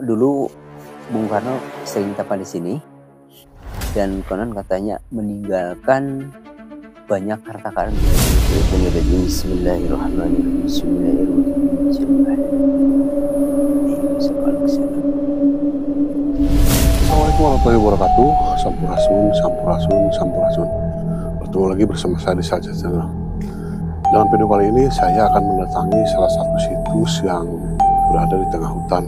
dulu Bung Karno sering tapa di sini dan konon katanya meninggalkan banyak harta karun. Bismillahirrahmanirrahim. Assalamualaikum warahmatullahi wabarakatuh. Sampurasun, sampurasun, sampurasun. Bertemu lagi bersama saya di Salja Channel. Dalam video kali ini saya akan mendatangi salah satu situs yang berada di tengah hutan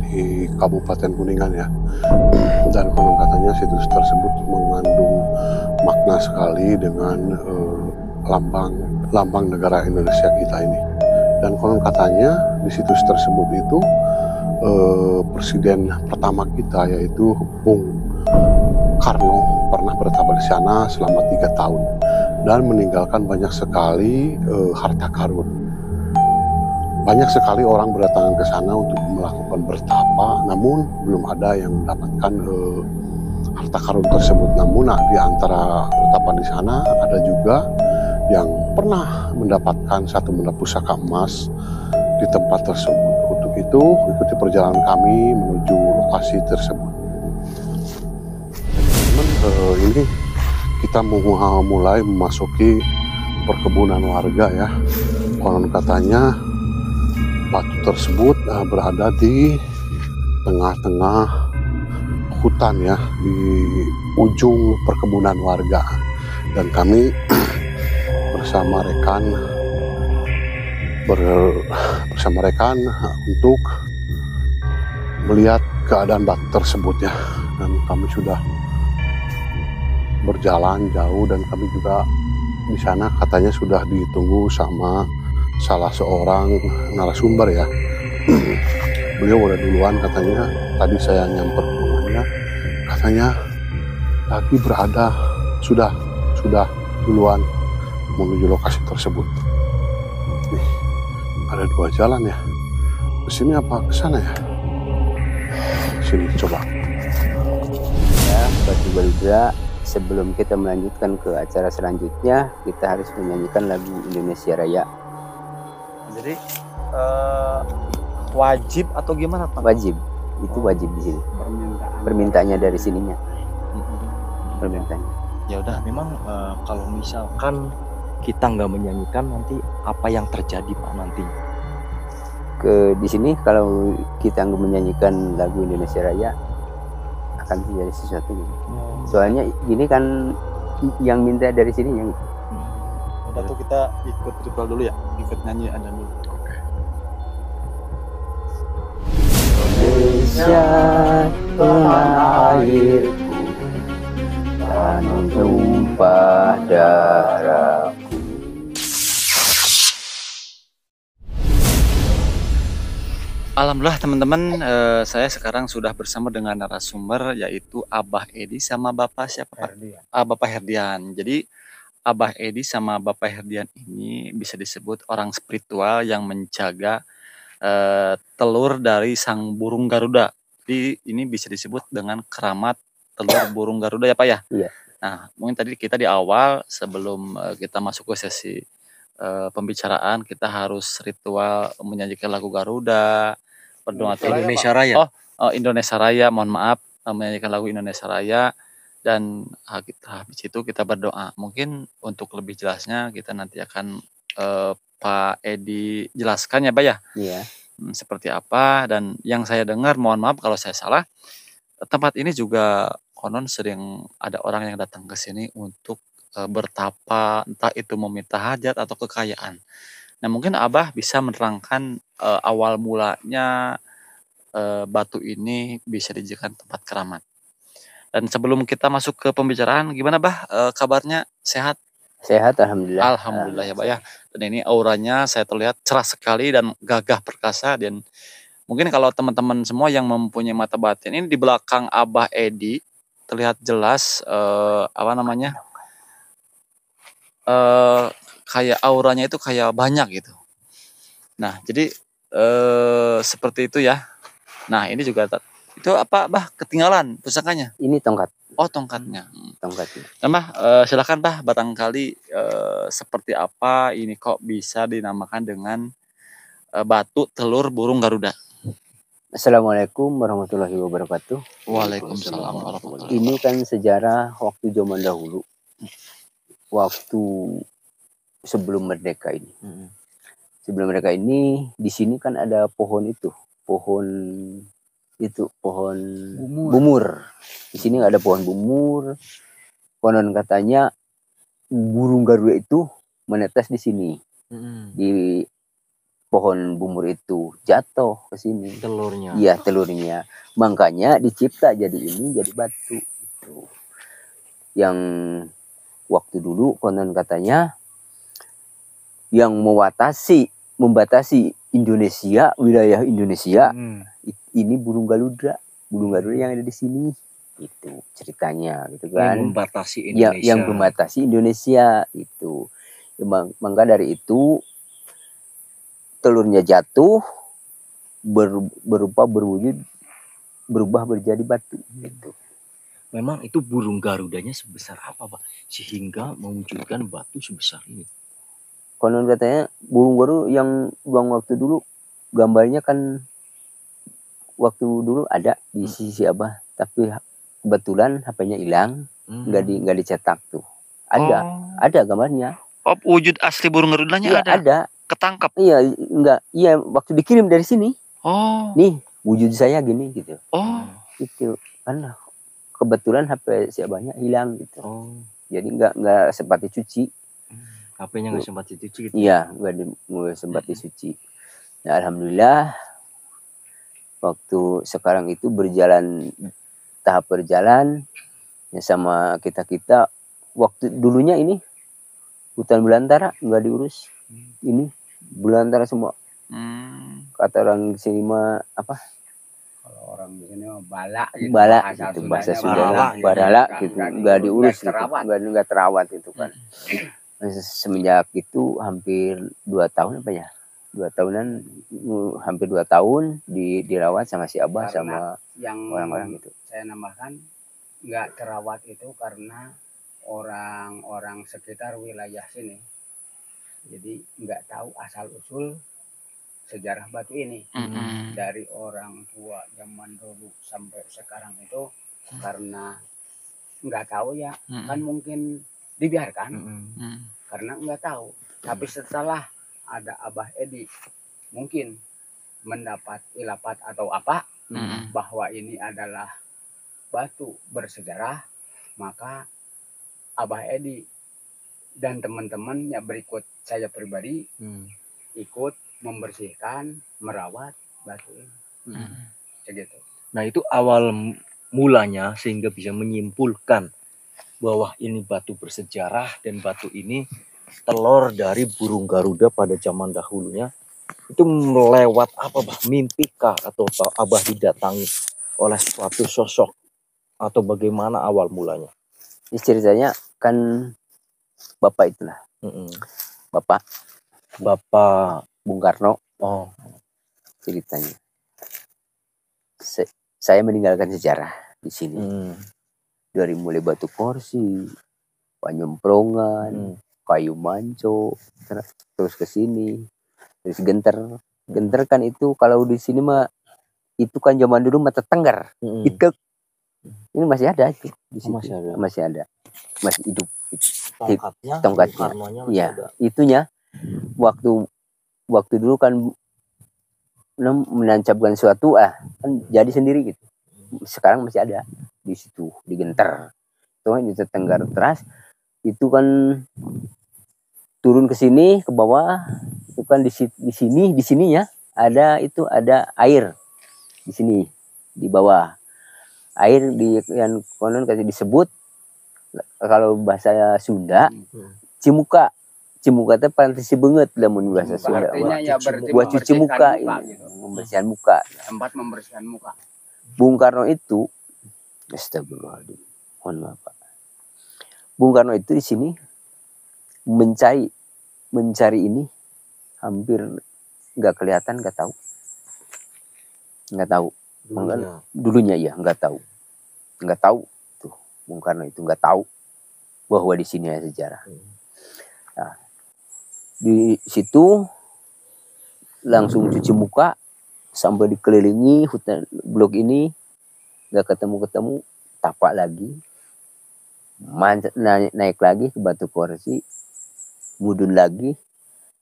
di Kabupaten Kuningan ya. Dan konon katanya situs tersebut mengandung makna sekali dengan lambang negara Indonesia kita ini. Dan konon katanya di situs tersebut itu presiden pertama kita yaitu Bung Karno pernah bertapa di sana selama 3 tahun dan meninggalkan banyak sekali harta karun. Banyak sekali orang berdatangan ke sana untuk melakukan bertapa, namun belum ada yang mendapatkan harta karun tersebut. Namun di antara bertapa di sana ada juga yang pernah mendapatkan satu benda pusaka emas di tempat tersebut. Untuk itu, ikuti perjalanan kami menuju lokasi tersebut. Teman-teman, ini kita mau mulai memasuki perkebunan warga ya. Konon katanya batu tersebut berada di tengah-tengah hutan ya, di ujung perkebunan warga. Dan kami bersama rekan untuk melihat keadaan batu tersebut ya. Dan kami sudah berjalan jauh dan kami juga di sana katanya sudah ditunggu sama salah seorang narasumber ya. Beliau udah duluan katanya, tadi saya nyamper ke rumahnya, katanya lagi berada sudah duluan menuju lokasi tersebut. Nih, ada 2 jalan ya. Ke sini apa ke sana ya? Sini coba. Ya, Batu Baludra, sebelum kita melanjutkan ke acara selanjutnya, kita harus menyanyikan lagu Indonesia Raya. Jadi wajib atau gimana Pak? Wajib, itu wajib di sini. Permintaannya dari sininya. Permintaannya. Ya udah, memang kalau misalkan kita nggak menyanyikan nanti apa yang terjadi Pak nanti? Di sini kalau kita nggak menyanyikan lagu Indonesia Raya akan terjadi sesuatu gitu. Soalnya gini kan yang minta dari sini yang Udah tuh kita ikut ritual dulu ya, ikut nyanyi ada dulu. Oke. Indonesia tanah airku, tanah tumpah darahku. Alhamdulillah teman-teman, saya sekarang sudah bersama dengan narasumber yaitu Abah Edi sama Bapak siapa Pak? Bapak Herdian. Jadi Abah Edi sama Bapak Herdian ini bisa disebut orang spiritual yang menjaga telur dari sang burung Garuda. Jadi ini bisa disebut dengan keramat telur burung Garuda ya Pak ya? Iya. Nah mungkin tadi kita di awal sebelum kita masuk ke sesi pembicaraan, kita harus ritual menyanyikan lagu Garuda, berdoa Indonesia Raya. Indonesia Raya, mohon maaf, menyanyikan lagu Indonesia Raya. Dan habis itu kita berdoa. Mungkin untuk lebih jelasnya kita nanti akan Pak Edi jelaskan ya Pak ya. Iya. Seperti apa, dan yang saya dengar, mohon maaf kalau saya salah, tempat ini juga konon sering ada orang yang datang ke sini untuk bertapa, entah itu meminta hajat atau kekayaan. Nah mungkin Abah bisa menerangkan awal mulanya batu ini bisa dijadikan tempat keramat. Dan sebelum kita masuk ke pembicaraan, gimana Bah kabarnya? Sehat? Sehat, alhamdulillah. Alhamdulillah ya Bah ya. Dan ini auranya saya terlihat cerah sekali dan gagah perkasa. Dan mungkin kalau teman-teman semua yang mempunyai mata batin, ini di belakang Abah Edi terlihat jelas kayak auranya itu kayak banyak gitu. Nah jadi seperti itu ya. Nah ini juga itu apa Bah, ketinggalan pusakanya? Ini tongkat. Oh tongkatnya. Tongkatnya. Nah Bah, silakan Bah, barangkali seperti apa ini kok bisa dinamakan dengan batu telur burung Garuda? Assalamualaikum warahmatullahi wabarakatuh. Waalaikumsalam warahmatullahi Ini kan sejarah waktu zaman dahulu, waktu sebelum merdeka ini. Sebelum merdeka ini di sini kan ada pohon pohon bumur. Di sini ada pohon bumur. Konon katanya burung Garuda itu menetas di sini. Di pohon bumur itu jatuh ke sini. Telurnya. Iya, telurnya. Makanya dicipta jadi batu. Gitu. Yang waktu dulu konon katanya yang membatasi Indonesia, wilayah Indonesia, ini burung Garuda yang ada di sini. Itu ceritanya gitu kan. Yang membatasi Indonesia. Yang membatasi Indonesia itu. Maka dari itu telurnya jatuh berubah menjadi batu gitu. Memang itu burung Garudanya sebesar apa, Pak? Sehingga mewujudkan batu sebesar ini. Konon katanya burung Garuda yang waktu dulu gambarnya kan waktu dulu ada di sisi Abah, tapi kebetulan HP-nya hilang, nggak dicetak tuh. Ada gambarnya. Oh, wujud asli burung Garudanya ada. Ketangkap. Iya, waktu dikirim dari sini. Oh. Nih, wujud saya gini gitu. Oh. Itu karena kebetulan HP si Abahnya hilang gitu. Oh. Jadi nggak sempat dicuci. HP-nya nggak sempat dicuci gitu. Iya, nggak sempat dicuci. Nah, alhamdulillah waktu sekarang itu tahap berjalan ya sama kita waktu dulunya ini hutan belantara nggak diurus. Ini belantara semua. Kata orang sini mah apa? Kalau orang di sini mah bala gitu, bahasa Sunda barala gitu, nggak diurus gitu, nggak terawat gitu kan. Semenjak itu hampir 2 tahun apa ya? 2 tahunan, hampir 2 tahun dirawat sama si Abah sama yang orang-orang gitu. Saya nambahkan nggak terawat itu karena orang-orang sekitar wilayah sini. Jadi nggak tahu asal usul sejarah batu ini. Dari orang tua zaman dulu sampai sekarang itu karena nggak tahu ya, kan mungkin dibiarkan karena nggak tahu. Tapi setelah ada Abah Edi mungkin mendapat ilapat atau apa bahwa ini adalah batu bersejarah, maka Abah Edi dan teman-temannya berikut saya pribadi ikut membersihkan, merawat batu ini. Segitu. Nah, itu awal mulanya sehingga bisa menyimpulkan bahwa ini batu bersejarah dan batu ini telur dari burung Garuda pada zaman dahulunya. Itu melewat apa, Bah? Mimpikah atau Abah didatangi oleh suatu sosok atau bagaimana awal mulanya? Ini ceritanya kan Bapak itulah. Bapak Bung Karno. Oh, ceritanya. Saya meninggalkan sejarah di sini. Dari mulai batu korsi, Panyemprongan, kayu manco, terus ke sini, terus genter. Genter kan itu kalau di sini mah itu kan zaman dulu mata tengger. Itu ini masih ada itu di situ. Masih ada. Masih hidup. Tongkatnya. Iya, itunya waktu dulu kan menancapkan suatu kan jadi sendiri gitu. Sekarang masih ada di situ di Genter. Itu di Tenggar Teras itu kan turun ke sini ke bawah itu kan di sininya ada air di sini di bawah. Air yang konon kasih disebut kalau bahasa Sunda Cimuka. Cimuka itu pantas banget lamun bahasa Sunda. Buat cuci muka ini, membersihkan muka. Tempat membersihkan muka. Bung Karno itu, astagfirullahaladzim, mohon maaf Pak. Bung Karno itu di sini mencari ini hampir nggak kelihatan, nggak tahu. Dulunya ya nggak tahu tuh Bung Karno itu nggak tahu bahwa di sini ada sejarah. Nah, di situ langsung cuci muka sampai dikelilingi hutan blok ini, nggak ketemu, tapak lagi, naik lagi ke batu kursi, mudun lagi,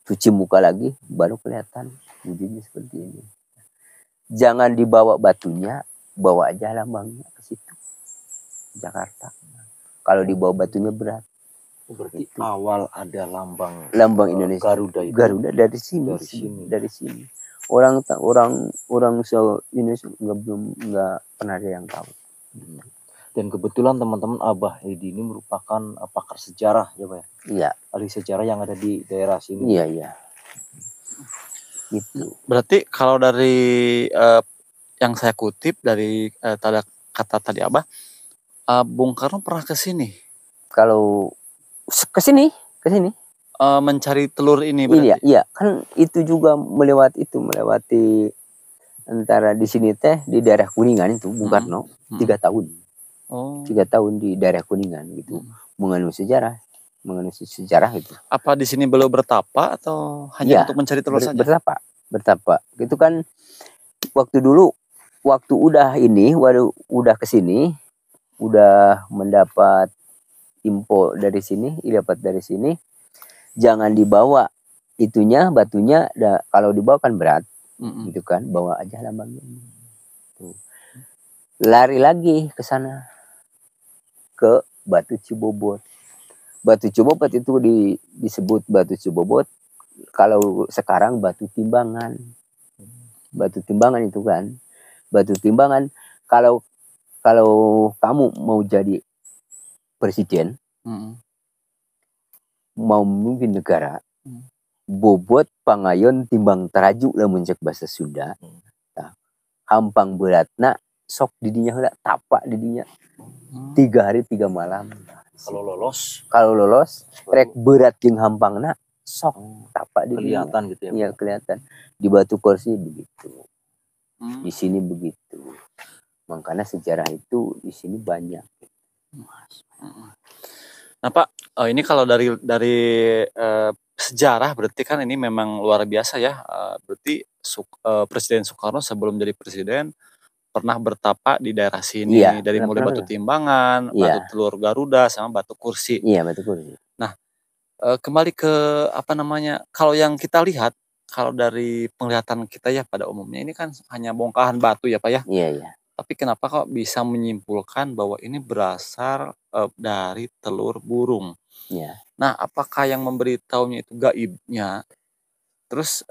cuci muka lagi, baru kelihatan wujudnya seperti ini. Jangan dibawa batunya, bawa aja lambangnya ke situ, Jakarta. Kalau dibawa batunya berat. Berarti awal ada lambang Indonesia, Garuda itu Garuda dari sini. Orang Indonesia nggak pernah ada yang tahu. Dan kebetulan teman-teman Abah Hedi ini merupakan pakar sejarah ya Pak ya? Iya. Ahli sejarah yang ada di daerah sini. Iya. Gitu. Berarti kalau dari yang saya kutip dari kata tadi Abah, Bung Karno pernah ke sini. Kalau ke sini mencari telur ini berarti. Iya, kan itu juga melewati antara di sini teh di daerah Kuningan itu Bung Karno 3 tahun. 3 tahun di daerah Kuningan gitu. Mengenai sejarah itu. Apa di sini belum bertapa atau hanya untuk mencari telur saja? Bertapa. Itu kan waktu udah ke sini, udah mendapat info dari sini, jangan dibawa batunya, kalau dibawa kan berat, gitu kan, bawa aja lambangnya. Tuh. Lari lagi ke sana, ke Batu Cibobot. Batu Cibobot itu disebut Batu Cibobot, kalau sekarang Batu Timbangan. Batu Timbangan itu kan, Batu Timbangan kalau kamu mau jadi presiden, mau memimpin negara, bobot pangayon timbang teraju lamun cek bahasa Sunda. Nah, hampang beratna sok didinya heula, tapak didinya 3 hari 3 malam. Kalau lolos rek berat jeung hampangna sok tapak didinya. Kelihatan gitu ya. Iya, kelihatan. Di Batu Kursi begitu. Di sini begitu. Makanya sejarah itu di sini banyak. Nah Pak, ini kalau dari sejarah berarti kan ini memang luar biasa ya. Berarti Presiden Soekarno sebelum jadi presiden pernah bertapa di daerah sini, dari mulai Batu Timbangan, Batu Telur Garuda, sama Batu Kursi. Iya, Batu Kursi. Nah, kembali ke kalau yang kita lihat, kalau dari penglihatan kita ya pada umumnya ini kan hanya bongkahan batu ya Pak ya. Iya. Tapi kenapa kok bisa menyimpulkan bahwa ini berasal dari telur burung? Iya. Nah, apakah yang memberitahunya itu gaibnya? Terus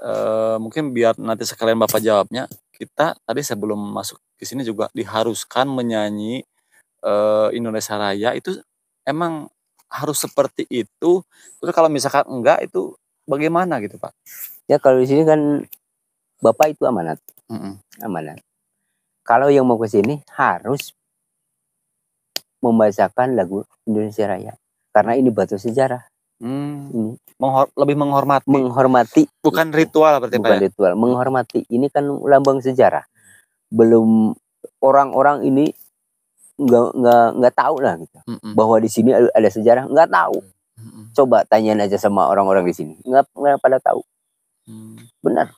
mungkin biar nanti sekalian Bapak jawabnya, kita tadi sebelum masuk ke sini juga diharuskan menyanyi Indonesia Raya, itu emang harus seperti itu? Terus kalau misalkan enggak, itu bagaimana gitu Pak? Ya kalau di sini kan Bapak itu amanat. Amanat. Kalau yang mau ke sini harus membacakan lagu Indonesia Raya. Karena ini batu sejarah. Ini. Lebih menghormati. Menghormati. Bukan ritual berarti Pak. Bukan ritual. Menghormati. Ini kan lambang sejarah. Belum orang-orang ini nggak tahu lah gitu. Bahwa di sini ada sejarah, nggak tahu. Coba tanyain aja sama orang-orang di sini. Nggak pada tahu. Benar.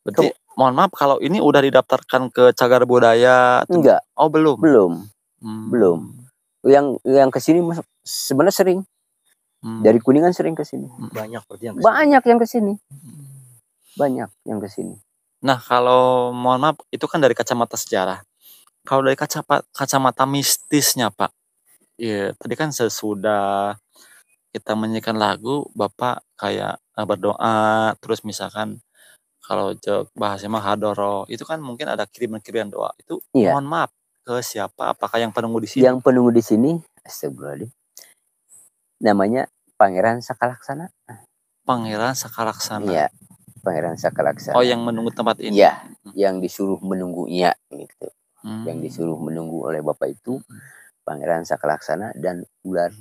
Berarti mohon maaf kalau ini udah didaftarkan ke Cagar Budaya? Enggak. Oh belum. Belum. Yang kesini sebenarnya sering. Dari Kuningan sering kesini. Banyak yang kesini. Banyak yang kesini. Nah kalau mohon maaf itu kan dari kacamata sejarah. Kalau dari kacamata mistisnya Pak, ya tadi kan sesudah kita menyanyikan lagu, Bapak kayak berdoa, terus misalkan kalau bahasanya mah hadoro, itu kan mungkin ada kiriman-kiriman doa. Itu mohon maaf ke siapa? Apakah yang penunggu di sini? Yang penunggu di sini, astagfirullahaladzim, namanya Pangeran Sakalaksana. Pangeran Sakalaksana. Iya, Pangeran Sakalaksana. Oh, yang menunggu tempat ini. Iya, yang disuruh menunggunya gitu. Yang disuruh menunggu oleh Bapak itu Pangeran Sakalaksana dan ular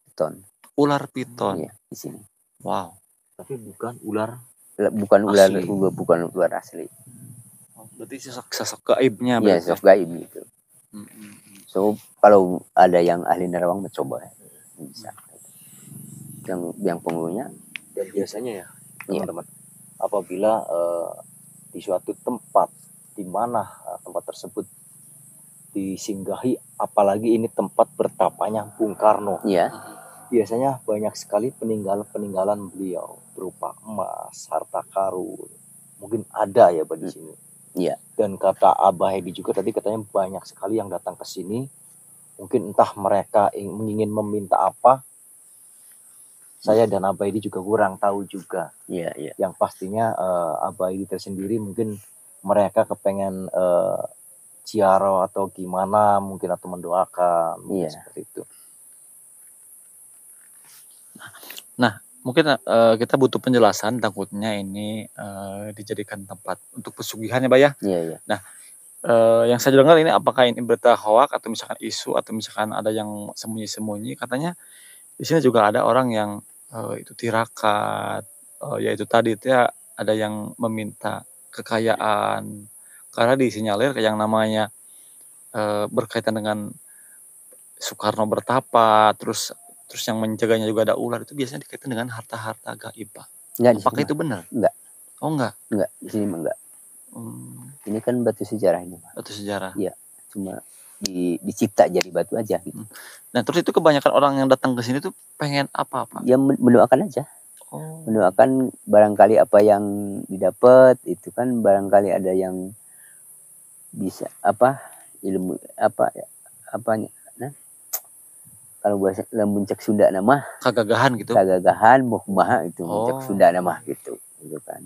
piton. Ular piton. Iya, di sini. Wow. Tapi bukan ular asli. Berarti sosok gaibnya. Iya, sosok gaib gitu. So kalau ada yang ahli nerawang mencoba bisa. Yang penghulunya dan biasanya ya teman-teman, apabila di suatu tempat di mana tempat tersebut disinggahi, apalagi ini tempat bertapanya Bung Karno, Iya. biasanya banyak sekali peninggalan-peninggalan beliau berupa emas, harta karun. Mungkin ada ya Pak di sini. Iya. Dan kata Abah Hedi juga tadi katanya banyak sekali yang datang ke sini. Mungkin entah mereka ingin meminta apa. Saya dan Abah Hedi juga kurang tahu juga. Iya, iya. Yang pastinya Abah Hedi tersendiri mungkin mereka kepengen ziarah atau gimana mungkin, atau mendoakan mungkin Iya. seperti itu. Nah, mungkin kita butuh penjelasan, takutnya ini dijadikan tempat untuk pesugihan ya, Pak ya. Iya, iya. Nah, yang saya dengar ini apakah ini berita hoak atau misalkan isu atau misalkan ada yang sembunyi-sembunyi, katanya di sini juga ada orang yang itu tirakat, yaitu tadi itu ya, ada yang meminta kekayaan karena disinyalir yang namanya berkaitan dengan Soekarno bertapa, terus yang menjaganya juga ada ular, itu biasanya dikaitkan dengan harta-harta gaib, Pak. Enggak, di Apakah sini itu benar? Enggak. Oh enggak. Enggak, di sini mah enggak. Ini kan batu sejarah ini, Pak. Batu sejarah. Iya, cuma dicipta jadi batu aja gitu. Nah, terus itu kebanyakan orang yang datang ke sini tuh pengen apa, Pak? Ya mendoakan aja. Oh. Mendoakan barangkali apa yang didapat itu kan, barangkali ada yang bisa apa ilmu apa ya, apanya. Nah, kalau bahasa muncak Sunda nama Kagagahan gitu. kagagahan muhmaha itu muncak Sunda nama gitu kan.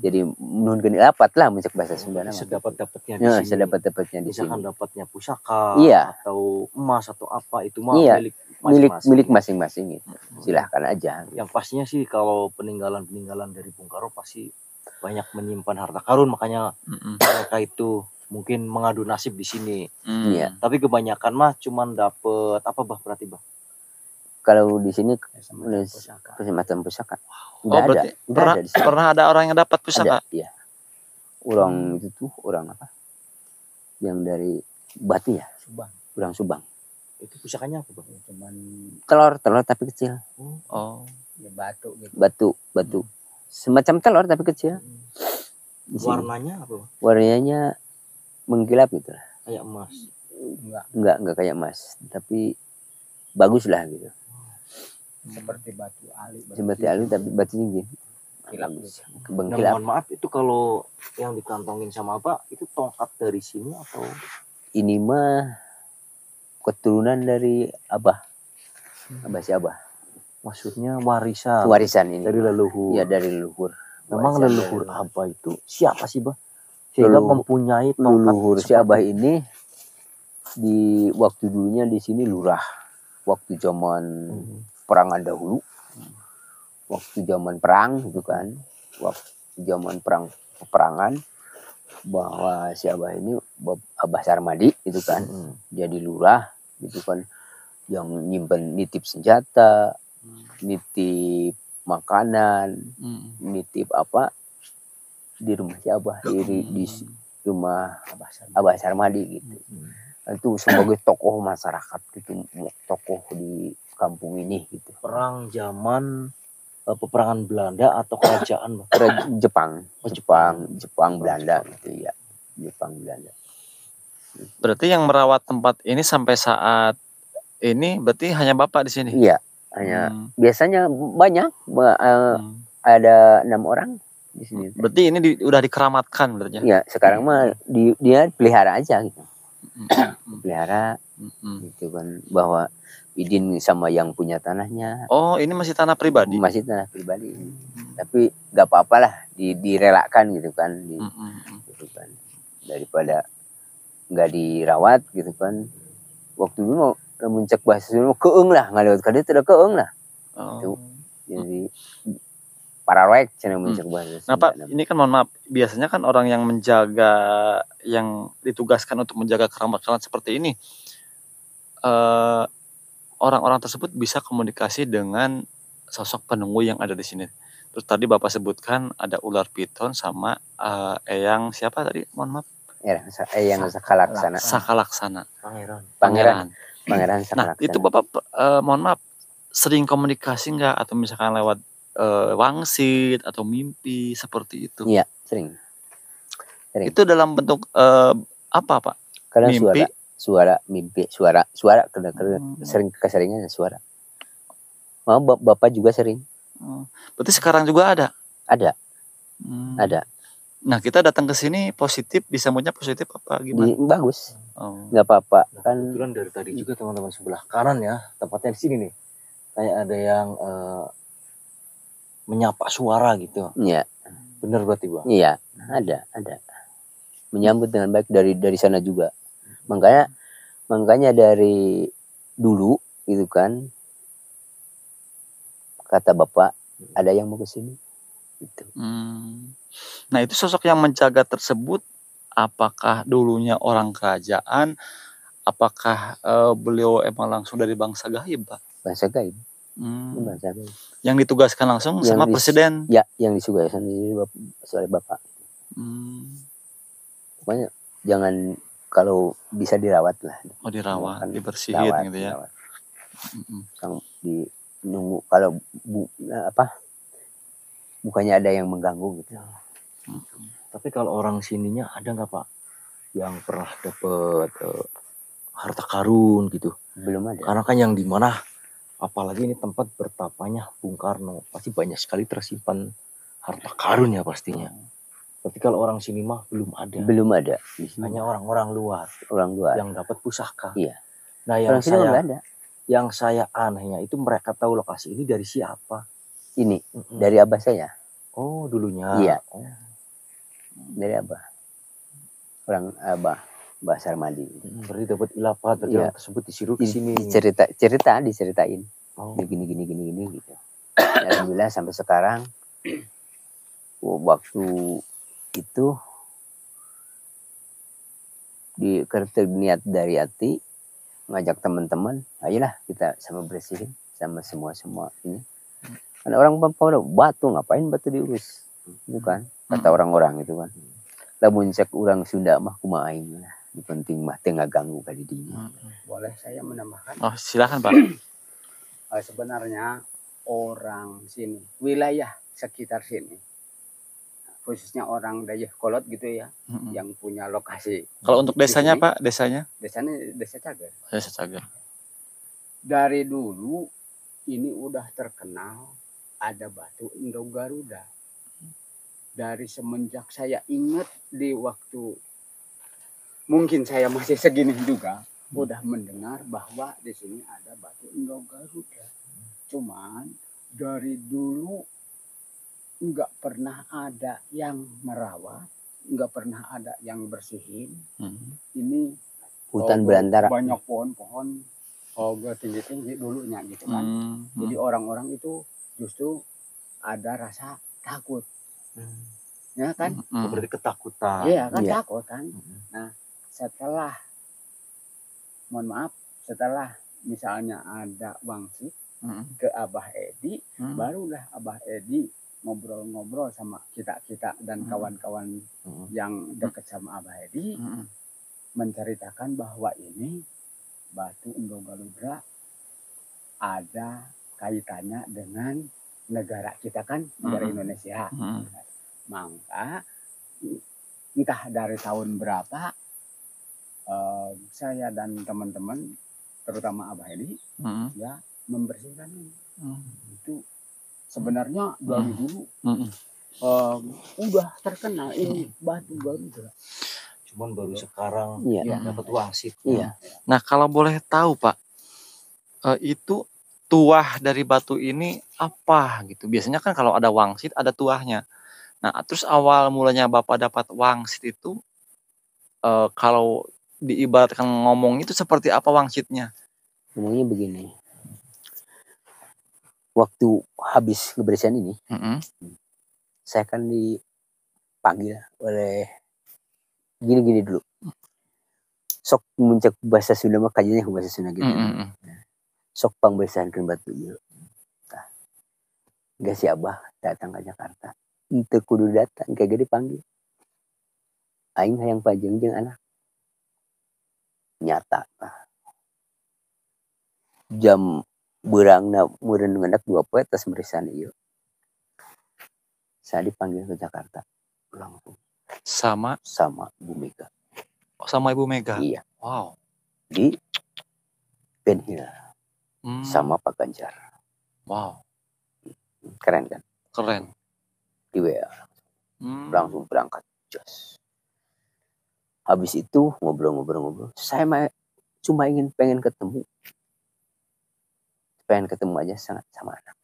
Jadi nuhunkeun ilapat lah muncak bahasa Sunda nama. Sedapat-dapatnya di Ya, sini. sedapat-dapatnya di Misalkan sini. dapatnya pusaka Iya. atau emas atau apa, itu mah Iya, milik masing-masing. milik masing-masing itu. Silahkan aja. Yang pastinya sih kalau peninggalan-peninggalan dari Bung Karno pasti banyak menyimpan harta karun, makanya mereka itu mungkin mengadu nasib di sini. Iya. Tapi kebanyakan mah cuman dapet apa Bah, berarti Bah? Kalau di sini Pusaka. semacam pusaka. Oh, berarti Udah ada di sini. pernah ada orang yang dapat pusaka? Ada, iya. Orang itu tuh orang apa? Yang dari Batu ya, Subang. orang Subang. Itu pusakanya apa Bah? Cuman Telur tapi kecil. Oh. ya batu gitu. Batu. Semacam telur tapi kecil. Di sini. Warnanya apa Bah? Warnanya mengkilap gitu lah. Kayak emas. Enggak kayak emas, tapi bagus lah gitu. Seperti batu ali. Seperti alu tapi batunya gini. Kilap Bagus. gitu. Nah, Bengkilap. mohon maaf, itu kalau yang dikantongin sama Abah itu tongkat dari sini atau Ini mah keturunan dari Abah. Si Abah. maksudnya warisan Warisan ini. dari leluhur? Ya, dari leluhur. Memang Warisan leluhur dari Abah itu siapa sih Bah? Sehingga mempunyai tongkat leluhur si seperti Abah ini di waktu dulunya di sini lurah. Waktu zaman perangan dahulu. Waktu zaman perang gitu kan. Waktu zaman peperangan, bahwa si Abah ini Abah Sarmadi itu kan jadi lurah gitu kan, yang nyimpen nitip senjata, nitip makanan, nitip apa di rumah si Abah, di rumah Abah Sarmadi gitu. Itu sebagai tokoh masyarakat gitu, tokoh di kampung ini gitu. perang zaman peperangan Belanda atau kerajaan Bah? Jepang Belanda gitu ya. Jepang Belanda. Berarti yang merawat tempat ini sampai saat ini berarti hanya Bapak di sini? Iya, hanya biasanya banyak ada 6 orang di sini. Berarti ini udah dikeramatkan berarti? Iya, sekarang mah dia pelihara aja gitu. Pelihara gitu kan, bahwa izin sama yang punya tanahnya. Oh, ini masih tanah pribadi? Masih tanah pribadi. Tapi gak apa-apalah direlakan gitu kan, gitu kan. Daripada nggak dirawat gitu kan. Waktu itu mau muncak bahasa Sunda keung lah, ngalewat kade tidak keung lah. Itu jadi parawek cenah muncak bahasa Sunda. Nah Pak, ini kan mohon maaf, biasanya kan orang yang menjaga, yang ditugaskan untuk menjaga keramat seperti ini, orang-orang tersebut bisa komunikasi dengan sosok penunggu yang ada di sini. Terus tadi Bapak sebutkan ada ular piton sama eyang siapa tadi? Mohon maaf. Eyang Sakalaksana. Sakalaksana. Pangeran Nah, Sakalaksana. itu Bapak mohon maaf sering komunikasi nggak atau misalkan lewat wangsit atau mimpi seperti itu. Iya, sering. Itu dalam bentuk apa, Pak? Kadang Mimpi? suara mimpi, suara sering keseringan suara. Bapak juga sering. Berarti sekarang juga ada? Ada. Ada. Nah, kita datang ke sini positif, disambutnya positif apa gimana? Bagus. Nggak apa-apa. Kan Kebetulan dari tadi juga teman-teman sebelah kanan ya, tempatnya di sini nih. Kayak ada yang menyapa suara gitu. Iya. Bener berarti, Bang? Iya, ada. Menyambut dengan baik dari sana juga. Makanya dari dulu gitu kan, kata Bapak ada yang mau ke sini gitu. Nah, itu sosok yang menjaga tersebut apakah dulunya orang kerajaan, apakah beliau emang langsung dari bangsa gaib, Pak? Bangsa gaib. Bangsa gaib. Yang ditugaskan langsung sama presiden? Ya, yang ditugaskan oleh Bapak. Pokoknya jangan, kalau bisa dirawat lah. Oh, dirawat, dibersihin gitu ya. Nunggu kalau bukannya ada yang mengganggu gitu. Tapi kalau orang sininya ada nggak, Pak, yang pernah dapet harta karun gitu? Belum ada. Karena kan yang dimana, apalagi ini tempat bertapanya Bung Karno, pasti banyak sekali tersimpan harta karun ya pastinya. Tapi kalau orang sini mah belum ada. Belum ada. Hanya orang-orang luar. Orang luar. Yang dapat pusaka. Iya. Nah, yang saya anehnya itu mereka tahu lokasi ini dari siapa? Ini dari abah saya. Oh, dulunya. Iya. Dari abah. Orang abah, Mbah Sarmadi. Berarti dapat ilafat, berarti orang tersebut disuruh ke sini. Diceritain. Oh. Gini gitu. Alhamdulillah sampai sekarang waktu itu niat dari hati, ngajak teman-teman, ayolah kita sama bersihin sama semua ini. Karena orang Papua batu, ngapain batu diurus, itu kan kata orang-orang itu kan. Lamun cek orang Sunda mah kumaha aing lah, penting mah teu ngaganggu ka didinya. Boleh saya menambahkan? Oh, silakan, Pak. Sebenarnya orang sini, wilayah sekitar sini, khususnya orang Dayakolot gitu ya, yang punya lokasi. Kalau untuk desanya, Pak, desanya? Desanya Desa Cager. Desa Cager. Dari dulu ini udah terkenal ada batu Endog Garuda. Dari semenjak saya ingat di waktu mungkin saya masih segini juga, udah mendengar bahwa di sini ada batu Endog Garuda. Cuman dari dulu nggak pernah ada yang merawat, nggak pernah ada yang bersihin. Ini hutan belantara, banyak pohon-pohon, tinggi-tinggi dulunya gitu kan. Jadi orang-orang itu justru ada rasa takut, ya kan? Berarti ketakutan. Iya kan, takut kan. Nah, setelah misalnya ada wangsit ke Abah Edi, barulah Abah Edi ngobrol-ngobrol sama kita dan kawan-kawan yang dekat sama Abah Edi, menceritakan bahwa ini batu Endog Garuda ada kaitannya dengan negara kita kan, negara Indonesia. Maka entah dari tahun berapa saya dan teman-teman, terutama Abah Edi, ya membersihkan ini. Itu sebenarnya dari dulu udah terkenal ini batu Garuda. Cuman baru sekarang dapat wangsit. Iya. Nah, kalau boleh tahu, Pak, itu tuah dari batu ini apa gitu? Biasanya kan kalau ada wangsit ada tuahnya. Nah, terus awal mulanya Bapak dapat wangsit itu, kalau diibaratkan ngomong itu seperti apa wangsitnya? Ngomongnya begini. Waktu habis kebersihan ini, saya kan dipanggil oleh gini dulu. Sok muncak bahasa Sunda mah kayaknya bahasa Sunda gitu. Sok pangbersihankeun batu ieu. Tah. Gak si Abah datang ke Jakarta. Teu kudu datang, kayak gede panggil. Aing hayang pajengjeng anak. Nyata. Jam beurangna meureun ngendak 2 poe tos merisan ieu. saya dipanggil ke Jakarta langsung Sama sama Bu Mega. sama Ibu Mega. Iya, Wow. di Benhil Hmm, sama Pak Ganjar. wow, Keren kan? keren. Di WA Hmm, langsung berangkat. Jos. Habis itu ngobrol-ngobrol. Saya cuma pengen ketemu aja sama anak.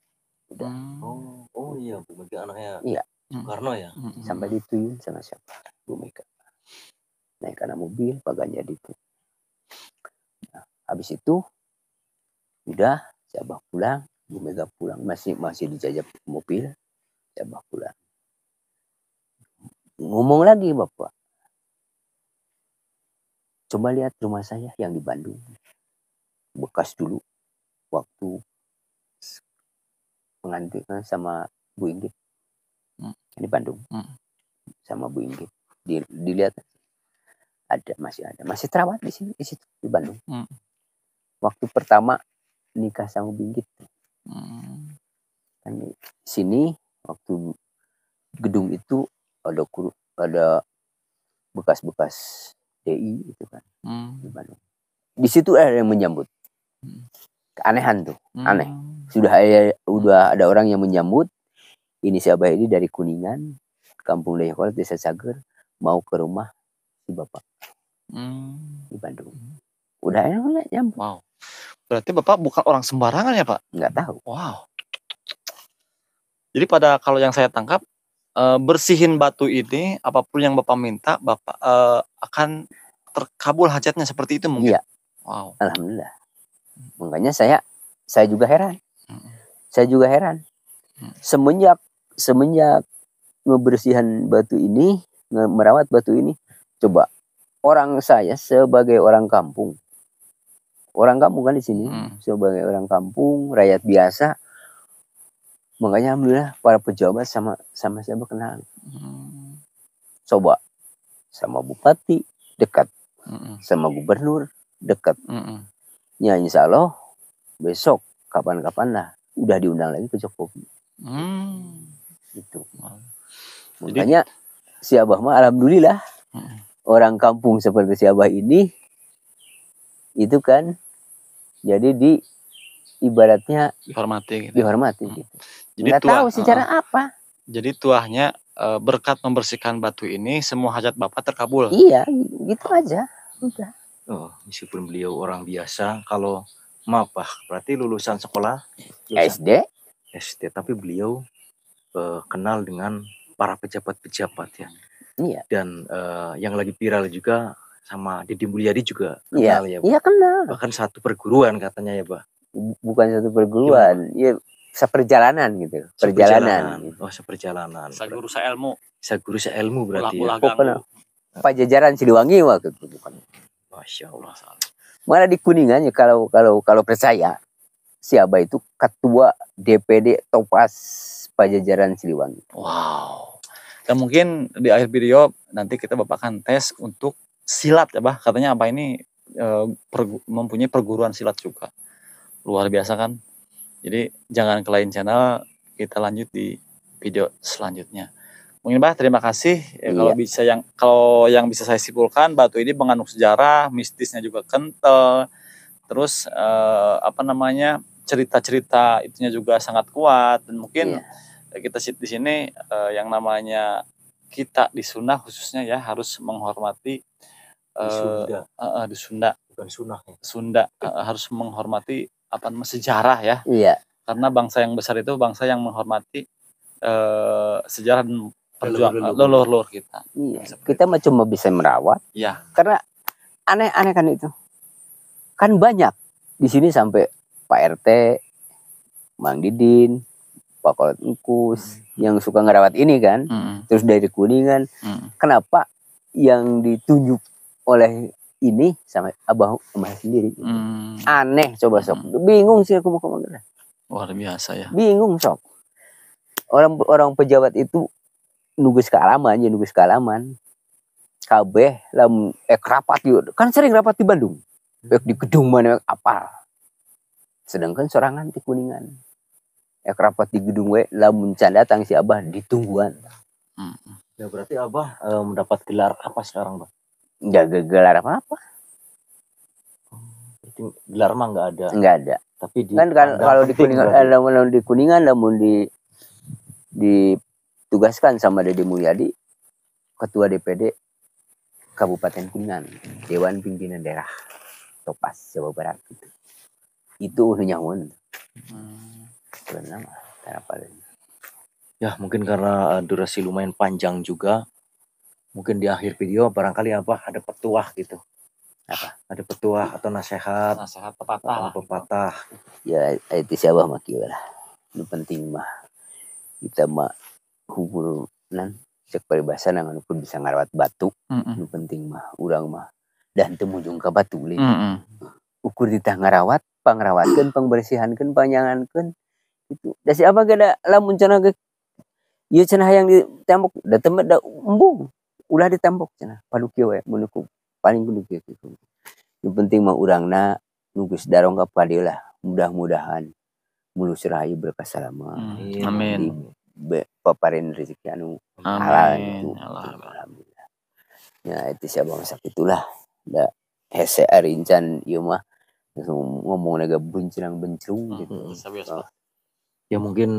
Udah. hmm, Oh iya, Bu Mega anaknya Iya. Soekarno ya. Sampai dituyun sama siapa? Bu Mega. Naik karena mobil Pak Ganjar itu. Nah, habis itu udah saya bawa pulang, Bu Mega pulang masih dijajah mobil, saya bawa pulang. Ngomong lagi Bapak, coba lihat rumah saya yang di Bandung, bekas dulu waktu pengantin sama Bu Inggit di Bandung, sama Bu Inggit. Dilihat masih terawat di sini, di situ di Bandung. Waktu pertama nikah sama Bu Inggit, kan di sini waktu gedung itu ada bekas-bekas DI itu kan di Bandung. Di situ ada yang menyambut. Keanehan tuh, aneh. Udah ada orang yang menyambut. Ini si Abah ini dari Kuningan, Kampung Dayakolot, Desa Cager, mau ke rumah si Bapak di Bandung. Udah enak nyambut. Wow. Berarti Bapak bukan orang sembarangan ya, Pak? Nggak tahu. Wow. Jadi kalau yang saya tangkap, bersihin batu ini, apapun yang Bapak minta, Bapak akan terkabul hajatnya seperti itu mungkin? Iya. Wow. Alhamdulillah. Makanya saya juga heran. Saya juga heran. Semenjak ngebersihan batu ini, merawat batu ini, coba orang saya sebagai orang kampung kan di sini, sebagai orang kampung, rakyat biasa, makanya alhamdulillah para pejabat sama saya kenal. Coba sama bupati dekat, sama gubernur dekat. Ya insya Allah besok kapan-kapan lah udah diundang lagi ke Jokowi. Gitu. Makanya si Abah mah alhamdulillah orang kampung seperti si Abah ini itu kan jadi ibaratnya dihormati gitu. Jadi nggak tahu secara apa. Jadi tuahnya berkat membersihkan batu ini semua hajat Bapak terkabul. Iya, gitu aja. Udah. Oh, meskipun beliau orang biasa, kalau maaf Pak, berarti lulusan sekolah SD, tapi beliau kenal dengan para pejabat-pejabat ya. Iya. Dan yang lagi viral juga sama Deddy Mulyadi juga kenal ya, Iya kenal. Bahkan satu perguruan katanya ya, Pak. Bukan satu perguruan, ya seperjalanan gitu. Perjalanan. Gitu. Oh, seperjalanan. Saguru sailmu. Saguru sailmu berarti Ulah ya. Pajajaran Siliwangi waktu itu bukan. Masya Allah. Mana di Kuningan ya kalau percaya si Abah itu ketua DPD Topas Pajajaran Siliwangi. Wow. Dan mungkin di akhir video nanti kita Bapak akan tes untuk silat ya, Bah. Katanya Abah ini mempunyai perguruan silat juga. Luar biasa kan? Jadi jangan ke lain channel, kita lanjut di video selanjutnya. Mungkin Bah, terima kasih. Iya. Kalau yang bisa saya simpulkan, batu ini mengandung sejarah, mistisnya juga kental. Terus cerita-cerita itunya juga sangat kuat, dan mungkin kita di sini yang namanya kita di Sunda khususnya ya harus menghormati di Sunda bukan Sunda ya. Sunda harus menghormati sejarah ya. Iya. Karena bangsa yang besar itu bangsa yang menghormati sejarah dan perjuangan leluhur kita. Iya. Kita mah cuma bisa merawat. Iya. Karena aneh kan itu. Kan banyak di sini sampai Pak RT, Mang Didin, Pak Kolot Engkus yang suka ngerawat ini kan. Terus dari Kuningan. Kenapa yang ditunjuk oleh ini sama Abah sendiri? Aneh coba sok. Bingung sih aku mau kemana. Luar biasa ya. Bingung sok. Orang pejabat itu nugas kealaman. Kabeh rapat yuk. Kan sering rapat di Bandung. Di gedung mana apa. Sedangkan sorangan di Kuningan. ya kerapat di gedung we lamun can datang si Abah ditungguan. Ya berarti Abah mendapat gelar apa sekarang, Bang? Enggak gelar apa-apa. Berarti gelar mah nggak ada. Enggak ada. Tapi di Kan kalau di Kuningan lamun di Kuningan lamun ditugaskan sama Deddy Mulyadi ketua DPD Kabupaten Kuningan, Dewan Pimpinan Daerah Topas Jawa Barat gitu. Itu nyamun. Benar mah kenapa? Ya mungkin karena durasi lumayan panjang juga. Mungkin di akhir video barangkali Abah ada petuah gitu. Apa? Ada petuah atau nasihat pepatah. Ya itu siapa mah kieu lah. Itu penting mah. Kita mah hubungan cek peribahasa nangan pun bisa ngarawat batu. Itu penting mah urang mah dan temu jeung ka batu leuh. Ukur ditah ngarawat, pangrawatkeun, pangbersihankeun, panyangankeun itu. Da si Abah ge da lamun cenah ge ieu cenah hayang ditembok da teu da embung. Ulah ditembok cenah. Padu kieu we mun paling kudu kieu. Yang penting mah urangna nu geus darongkap ka dieu lah. Mudah-mudahan mulus rahayu berkah salama. Amin. Paparin rezeki anu halal gitu. Alhamdulillah. Ya itu siapa masak itulah. Da hese arincan ieu mah ngomong naga bencrang bencrung gitu. Ya mungkin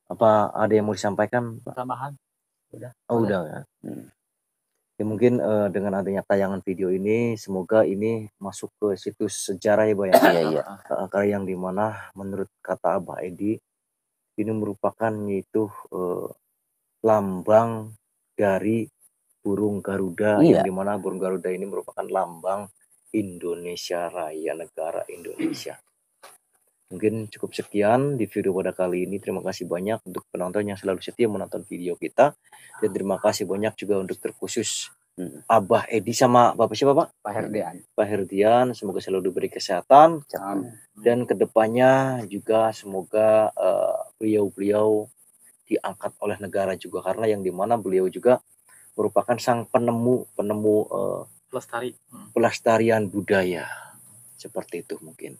apa ada yang mau disampaikan, Pak? Tambahan. Udah ya. Ya mungkin dengan adanya tayangan video ini semoga ini masuk ke situs sejarah ya, Pak ya. Iya. Karya yang dimana menurut kata Abah Edi ini merupakan yaitu lambang dari burung Garuda, yang dimana burung Garuda ini merupakan lambang Indonesia Raya, negara Indonesia. Mungkin cukup sekian di video pada kali ini. Terima kasih banyak untuk penonton yang selalu setia menonton video kita. Dan terima kasih banyak juga untuk terkhusus Abah Edi sama Bapak siapa, Pak? Pak Herdian. Semoga selalu diberi kesehatan. Dan kedepannya juga semoga beliau-beliau diangkat oleh negara juga. Karena yang dimana beliau juga merupakan sang penemu pelestarian budaya. Seperti itu mungkin.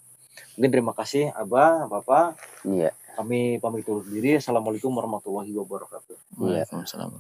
Mungkin terima kasih Abah, Bapak. Iya. Kami pamit undur diri. Assalamualaikum warahmatullahi wabarakatuh. Waalaikumsalam.